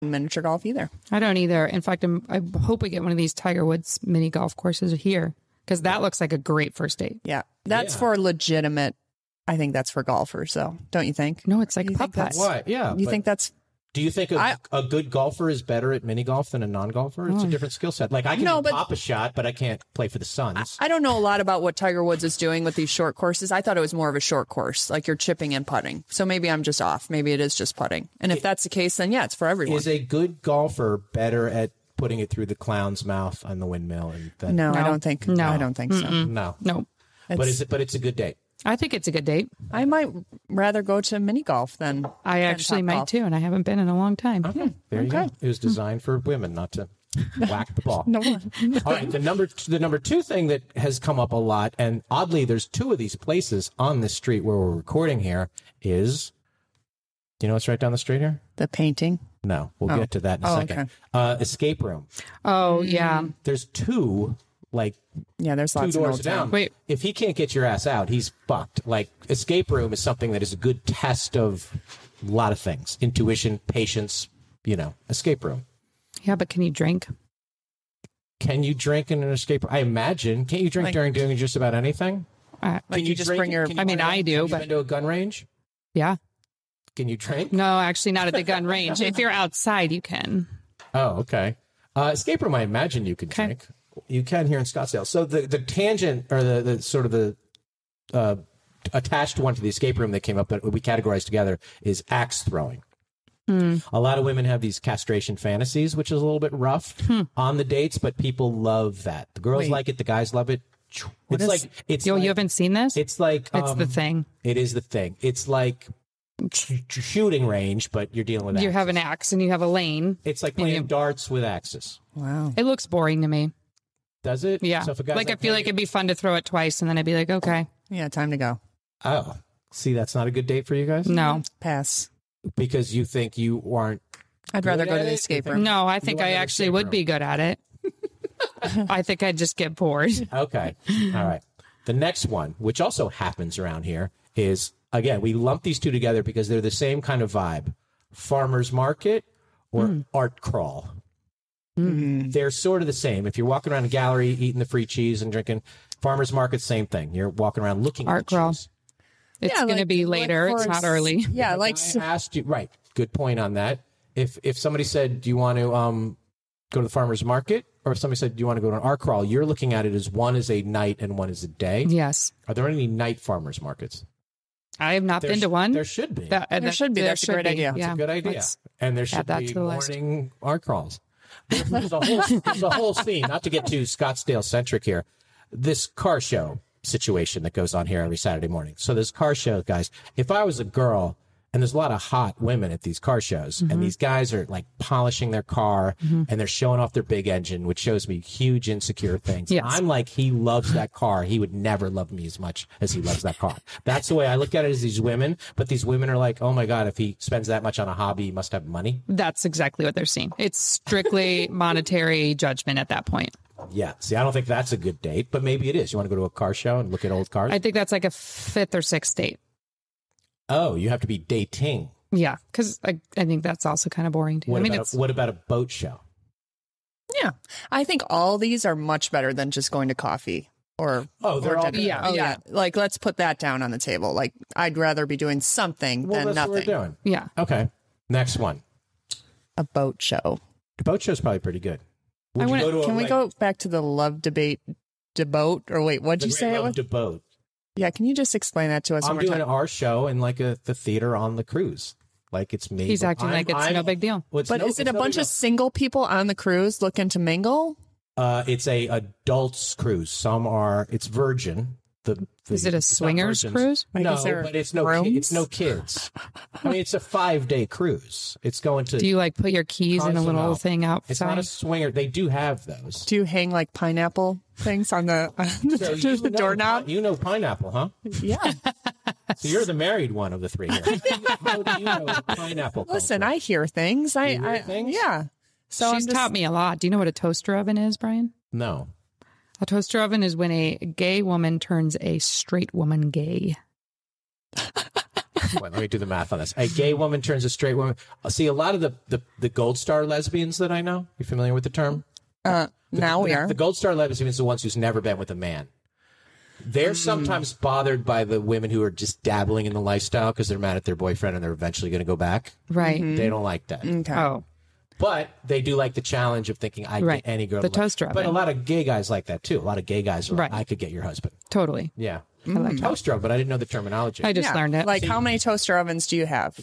miniature golf either. I don't either. In fact, I hope we get one of these Tiger Woods mini golf courses here because that looks like a great first date. Yeah. That's for legitimate. I think that's for golfers, though. Don't you think? No, it's like putt-putt. What? Yeah. You think that's... Do you think a good golfer is better at mini golf than a non-golfer? It's a different skill set. Like I can pop a shot, but I can't play for the Suns. I don't know a lot about what Tiger Woods is doing with these short courses. I thought it was more of a short course, like you're chipping and putting. So maybe I'm just off. Maybe it is just putting. And if that's the case, then yeah, it's for everyone. Is a good golfer better at putting it through the clown's mouth on the windmill? No, I don't think. No, I don't think so. No. But it's a good date. I think it's a good date. I might rather go to mini golf than I actually might too, and I haven't been in a long time. Okay. There you go. It was designed for women, not to whack the ball. No. All right. The number two thing that has come up a lot, and oddly, there's two of these places on this street where we're recording here. Is do you know what's right down the street here? The painting. No, we'll get to that in a second. Okay. Escape room. Oh yeah. There's two. There's lots two doors of down. Wait, if he can't get your ass out, he's fucked. Like escape room is something that is a good test of a lot of things: intuition, patience. Escape room. Yeah, but can you drink? Can you drink in an escape room? I imagine. Can't you drink during doing just about anything? Can you just bring your? I do. Have you been to a gun range? Yeah. Can you drink? No, actually, not at the gun range. If you're outside, you can. Oh, okay. Escape room, I imagine you can drink. You can here in Scottsdale. So the tangent or the sort of the attached one to the escape room that came up that we categorized together is axe throwing. A lot of women have these castration fantasies, which is a little bit rough on the dates, but people love that. The girls like it. The guys love it. You haven't seen this? It's like it's the thing. It is the thing. It's like shooting range, but you're dealing with axes. You have an axe and you have a lane. It's like playing darts with axes. Wow. It looks boring to me. Does it? Yeah. So if a guy's I feel like it'd be fun to throw it twice and then I'd be like, okay. Yeah, time to go. Oh, see, that's not a good date for you guys? No. Pass. Because you think you aren't. I'd rather go to the escape room. No, I think I actually would be good at it. I think I'd just get bored. Okay. All right. The next one, which also happens around here, is, again, we lump these two together because they're the same kind of vibe. Farmer's market or art crawl. They're sort of the same. If you're walking around a gallery eating the free cheese and drinking, farmer's market, same thing. You're walking around looking art at the crawl. cheese. It's going to be later. It's not early. Yeah, I asked you. Right. Good point on that. If somebody said, "Do you want to go to the farmer's market?" or if somebody said, "Do you want to go to an art crawl?" you're looking at it as one is a night and one is a day. Yes. Are there any night farmers markets? I have not been to one. There should be. There should be. That's a great idea. That's a good idea. And there should be morning art crawls. There's a whole scene, not to get too Scottsdale-centric here, this car show situation that goes on here every Saturday morning. So this car show, guys, if I was a girl, and there's a lot of hot women at these car shows, and these guys are like polishing their car, and they're showing off their big engine, which shows me huge insecure things. Yes. I'm like, he loves that car. He would never love me as much as he loves that car. That's the way I look at it as these women, but these women are like, oh my God, if he spends that much on a hobby, he must have money. That's exactly what they're seeing. It's strictly monetary judgment at that point. Yeah. See, I don't think that's a good date, but maybe it is. You want to go to a car show and look at old cars? I think that's like a 5th or 6th date. Oh, you have to be dating. Yeah, because I think that's also kind of boring too. What about a boat show? Yeah. I think all these are much better than just going to coffee or they're all dinner. Yeah. Like, let's put that down on the table. Like, I'd rather be doing something than that's nothing. What we're doing. Yeah. Okay. Next one. A boat show. The boat show is probably pretty good. Can we go back to the love debate deboat? Or wait, what'd you say it was? Deboat. Yeah, can you just explain that to us? I'm doing our show in like the theater on the cruise. Like it's me. He's acting like it's no big deal. But is it a bunch of single people on the cruise looking to mingle? It's a adults cruise. It's virgin. Is it a swingers cruise? No, but it's no kids. I mean, it's a 5-day cruise. It's going to. Do you like put your keys in a little thing outside? It's not a swinger. They do have those. Do you hang like pineapple things on the doorknob? You know pineapple, huh? Yeah. So you're the married one of the three here. How do you know pineapple? Listen, I hear things. You hear things? Yeah. So she's taught me a lot. Do you know what a toaster oven is, Brian? No. A toaster oven is when a gay woman turns a straight woman gay. Wait, let me do the math on this. A gay woman turns a straight woman. See, a lot of the gold star lesbians that I know. You familiar with the term? Now we are. The gold star lesbians are the ones who's never been with a man. They're sometimes bothered by the women who are just dabbling in the lifestyle because they're mad at their boyfriend and they're eventually going to go back. Right. They don't like that. Okay. Oh. But they do like the challenge of thinking, I get any girl. The toaster oven. But a lot of gay guys like that, too. A lot of gay guys are like, I could get your husband. Totally. Yeah. I like Toaster oven, but I didn't know the terminology. I just learned it. Like, how many toaster ovens do you have?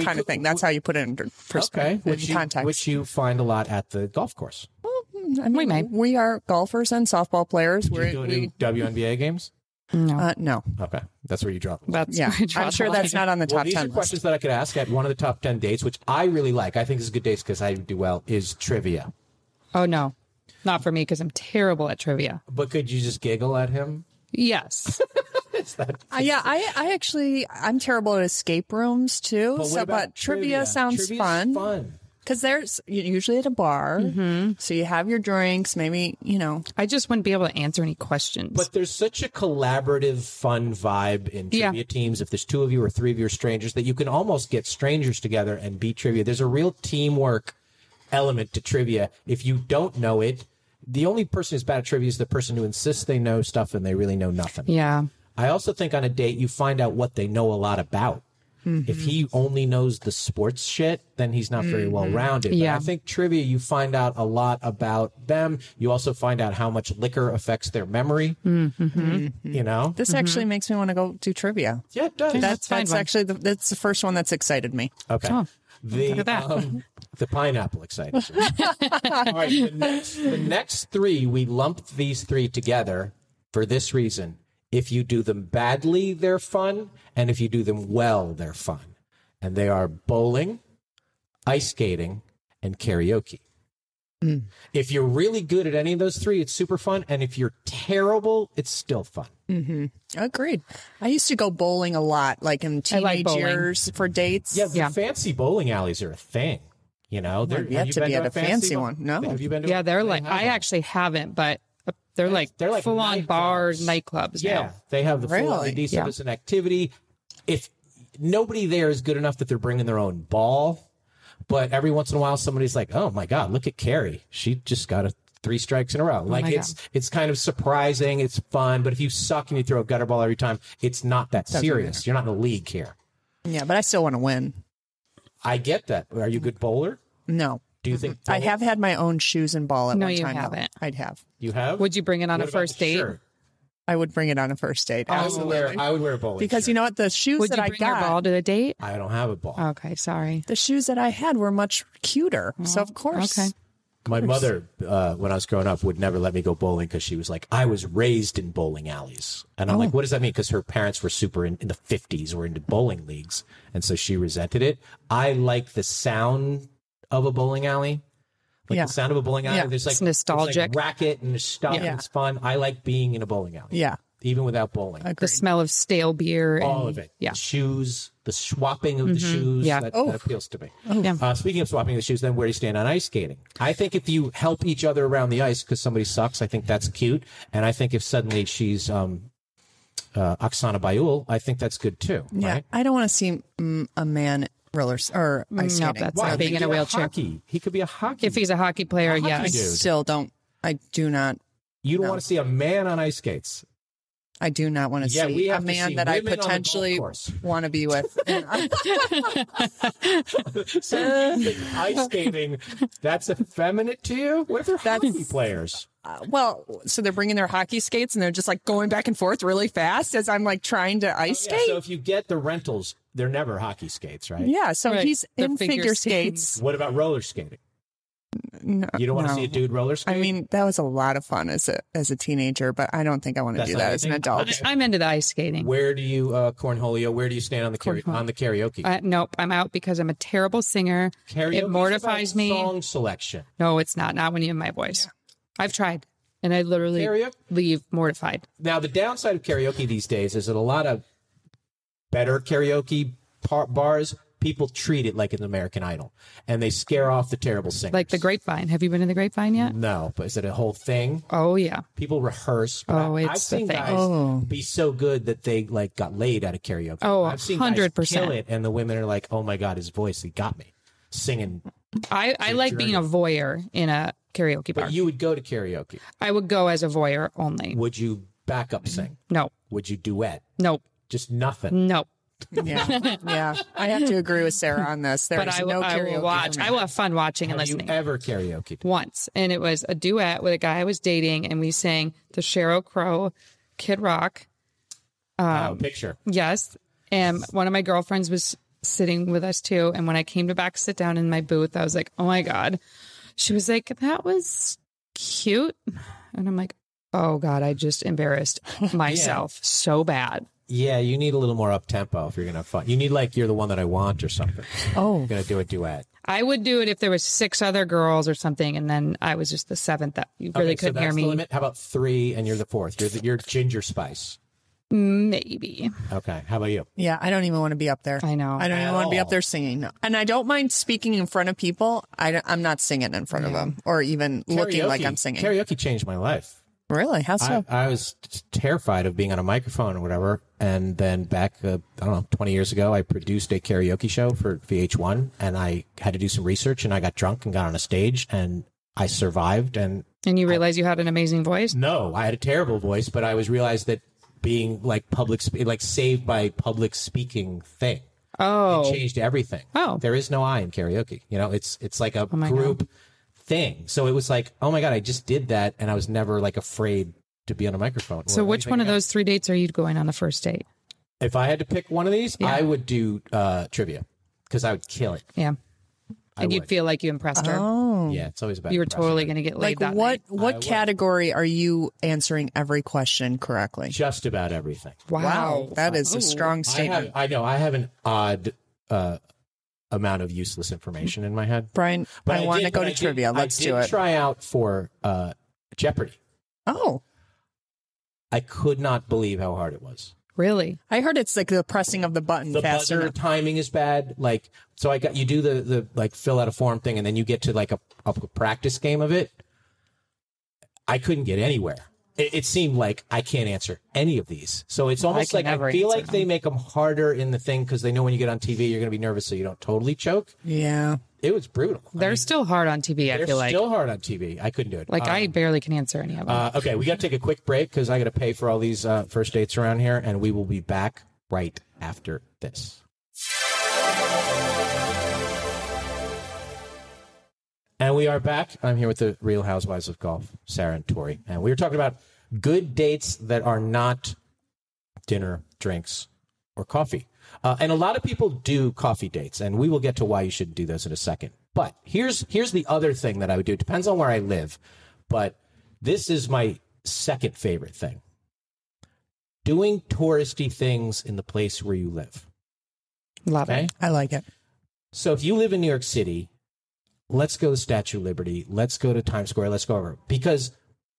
Kind of thing. That's how you put it in perspective. Okay. Context. Which you find a lot at the golf course. I mean, we are golfers and softball players. Do you go to WNBA games? No. No. Okay. That's where you drop them. That's I'm sure that's not on the top these 10 are list. questions that I could ask at one of the top 10 dates, which I really like. I think this is a good dates because I do well, is trivia. Oh, no. Not for me because I'm terrible at trivia. But could you just giggle at him? Yes. I'm terrible at escape rooms too. But trivia sounds fun. Because there's usually at a bar, so you have your drinks, maybe, I just wouldn't be able to answer any questions. But there's such a collaborative, fun vibe in trivia teams. If there's 2 of you or 3 of you are strangers, that you can almost get strangers together and beat trivia. There's a real teamwork element to trivia. If you don't know it, the only person who's bad at trivia is the person who insists they know stuff and they really know nothing. Yeah. I also think on a date, you find out what they know a lot about. If he only knows the sports shit, then he's not very well rounded. Yeah. But I think trivia, you find out a lot about them. You also find out how much liquor affects their memory. This actually makes me want to go do trivia. Yeah, it does. That's actually that's the first one that's excited me. Okay. Oh, the pineapple excited you. All right. The next 3, we lumped these 3 together for this reason. If you do them badly, they're fun. And if you do them well, they're fun. And they are bowling, ice skating, and karaoke. If you're really good at any of those 3, it's super fun. And if you're terrible, it's still fun. Agreed. I used to go bowling a lot, like in teenage years for dates. Yeah, the fancy bowling alleys are a thing. They're yet to be at a fancy one. No. Have you been to yeah, they're like, I actually haven't, but they're like full-on bar nightclubs now. Yeah, they have the full LED, so it's an activity. If nobody there is good enough that they're bringing their own ball, but every once in a while somebody's like, oh my God, look at Carrie. She just got 3 strikes in a row. Like it's kind of surprising. It's fun. But if you suck and you throw a gutter ball every time, it's not that serious. You're not in the league here. Yeah, but I still want to win. I get that. Are you a good bowler? No. Do you think I have had my own shoes and ball at one time? No, you haven't. I'd have. You have? Would you bring it on a first date? Shirt? I would bring it on a first date. Absolutely. I would wear a bowling because shirt. you know what? The shoes Would that you I bring your got. ball to the date? I don't have a ball. Okay, sorry. The shoes that I had were much cuter. So, of course. Okay. My mother, when I was growing up, would never let me go bowling because she was like, I was raised in bowling alleys. And I'm like, what does that mean? Because her parents were super in the 50s, were into bowling leagues. And so she resented it. I like the sound of a bowling alley. Like the sound of a bowling alley. There's it's nostalgic. It's like racket and stuff. And it's fun. I like being in a bowling alley. Yeah. Even without bowling. Agreed. The smell of stale beer. All of it. Yeah. The shoes, the swapping of the shoes. Yeah. That appeals to me. Yeah. Speaking of swapping the shoes, then where do you stand on ice skating? I think if you help each other around the ice because somebody sucks, I think that's cute. And I think if suddenly she's Oksana Bayul, I think that's good too. Yeah. Right? I don't want to see a man rollers or ice skating. That's not being in a wheelchair. He could be a hockey. If he's a hockey player, I still don't. I do not. You don't want to see a man on ice skates. I do not want to see a man that I potentially want to be with. So you think ice skating, that's effeminate to you? What if they're hockey players? So they're bringing their hockey skates and they're just like going back and forth really fast as I'm like trying to ice skate. So if you get the rentals, they're never hockey skates, right? Yeah, so he's in figure skates. What about roller skating? No, you don't want to see a dude roller skate? I mean, that was a lot of fun as a teenager, but I don't think I want to do that as an adult. Okay. I'm into the ice skating. Where do you, Cornholio, where do you stand on the karaoke? Nope, I'm out because I'm a terrible singer. It mortifies me. Song selection. No, it's not. Not when you have my voice. Yeah. I've tried, and I literally leave mortified. Now, the downside of karaoke these days is that a lot of better karaoke bars people treat it like an American Idol, and they scare off the terrible singers. Like the Grapevine. Have you been in the Grapevine yet? No, but is it a whole thing? Oh yeah. People rehearse. I've seen thing. guys be so good that they like got laid at a karaoke. Oh, I've seen 100%. guys kill it, and the women are like, "Oh my god, his voice, he got me singing." I like being a voyeur in a karaoke bar. But you would go to karaoke. I would go as a voyeur only. Would you backup sing? No. Would you duet? Nope. Just nothing. Nope. Yeah, yeah. I have to agree with Sarah on this. There's no karaoke. Will watch. I will have fun watching and listening. Have you ever karaoke? Once, and it was a duet with a guy I was dating, and we sang the Sheryl Crow, Kid Rock. Picture. Yes, and one of my girlfriends was sitting with us too. And when I came to back sit down in my booth, I was like, "Oh my god!" She was like, "That was cute," and I'm like, "Oh god, I just embarrassed myself so bad." Yeah, you need a little more up tempo if you're gonna have fun. You need like "You're the One That I Want" or something. Oh, you're gonna do a duet. I would do it if there was 6 other girls or something, and then I was just the 7th that you really couldn't hear me. The limit. How about 3 and you're the 4th? You're Ginger Spice. Maybe. Okay. How about you? Yeah, I don't even want to be up there. I know. I don't even want to be up there singing. No. And I don't mind speaking in front of people. I'm not singing in front of them or even looking like I'm singing. Karaoke changed my life. Really? How so? I was terrified of being on a microphone or whatever. And then back, I don't know, 20 years ago, I produced a karaoke show for VH1. And I had to do some research, and I got drunk and got on a stage, and I survived. And you realized you had an amazing voice? No, I had a terrible voice, but I realized that being like saved by public speaking thing. Oh. It changed everything. Oh. There is no I in karaoke. You know, it's like a group thing. So it was like, oh my God, I just did that, and I was never like afraid to be on a microphone. So which one of those 3 dates are you going on the first date? If I had to pick one of these, I would do trivia, because I would kill it. Yeah. And you'd feel like you impressed her. Oh. Yeah, it's always about you were totally going to get laid that night. What category are you answering every question correctly? Just about everything. Wow. That is a strong statement. I know. I have an odd amount of useless information in my head. Brian, I want to go to trivia. Let's do it. I did try out for Jeopardy. Oh. I could not believe how hard it was. Really? I heard it's like the pressing of the button faster. The timing is bad. Like, so you do the like fill out a form thing, and then you get to like a practice game of it. I couldn't get anywhere. It seemed like I can't answer any of these. So it's almost like I feel like they make them harder in the thing because they know when you get on TV, you're going to be nervous so you don't totally choke. Yeah. It was brutal. They're still hard on TV, I feel like. They're still hard on TV. I couldn't do it. Like, I barely can answer any of them. Okay, we got to take a quick break because I got to pay for all these first dates around here, and we will be back right after this. And we are back. I'm here with the Real Housewives of Golf, Sarah and Tori. And we were talking about good dates that are not dinner, drinks, or coffee. And a lot of people do coffee dates, and we will get to why you shouldn't do those in a second. But here's the other thing that I would do. It depends on where I live, but this is my second favorite thing. Doing touristy things in the place where you live. Love it. I like it. So if you live in New York City, let's go to Statue of Liberty. Let's go to Times Square. Let's go over. Because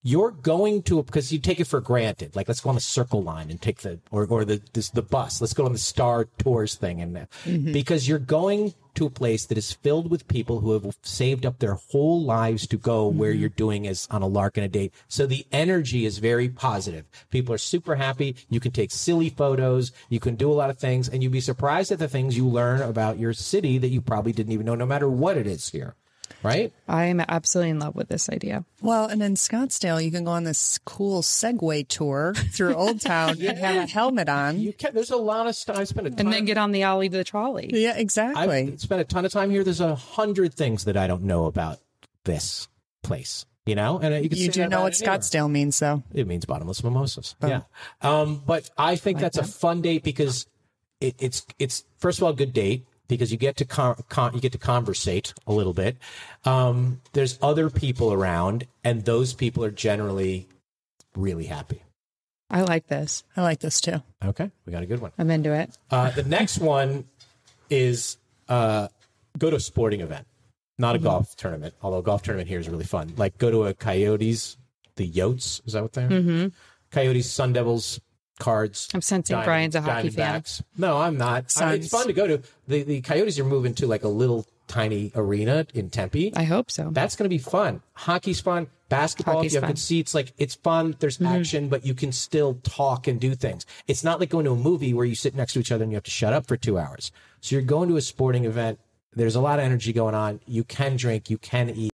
you're going to, because you take it for granted. Like, let's go on the Circle Line and take the bus. Let's go on the Star Tours thing. And because you're going to a place that is filled with people who have saved up their whole lives to go where you're doing is on a lark and a date. So the energy is very positive. People are super happy. You can take silly photos. You can do a lot of things, and you'd be surprised at the things you learn about your city that you probably didn't even know, no matter what it is here. Right? I am absolutely in love with this idea. Well, and in Scottsdale, you can go on this cool Segway tour through Old Town and have a helmet on. You can. There's a lot of stuff. I spent a ton. And then get on the ollie to the trolley. Yeah, exactly. I spent a ton of time here. There's 100 things that I don't know about this place. You know, and you do know what Scottsdale means, though. It means bottomless mimosas. Oh. Yeah. But I think that's a fun date because it's first of all a good date. Because you get to conversate a little bit. There's other people around, and those people are generally really happy. I like this. I like this too. Okay, we got a good one. I'm into it. The next one is go to a sporting event, not a golf tournament. Although a golf tournament here is really fun. Like go to a Coyotes, the Yotes. Is that what they are? Coyotes, Sun Devils Cards. I'm sensing Brian's a hockey fan. No, I'm not. It's fun to go to. The Coyotes are moving to like a little tiny arena in Tempe. I hope so. That's going to be fun. Hockey's fun. Basketball, if you have good seats, like it's fun. There's action, but you can still talk and do things. It's not like going to a movie where you sit next to each other and you have to shut up for 2 hours. So you're going to a sporting event. There's a lot of energy going on. You can drink. You can eat.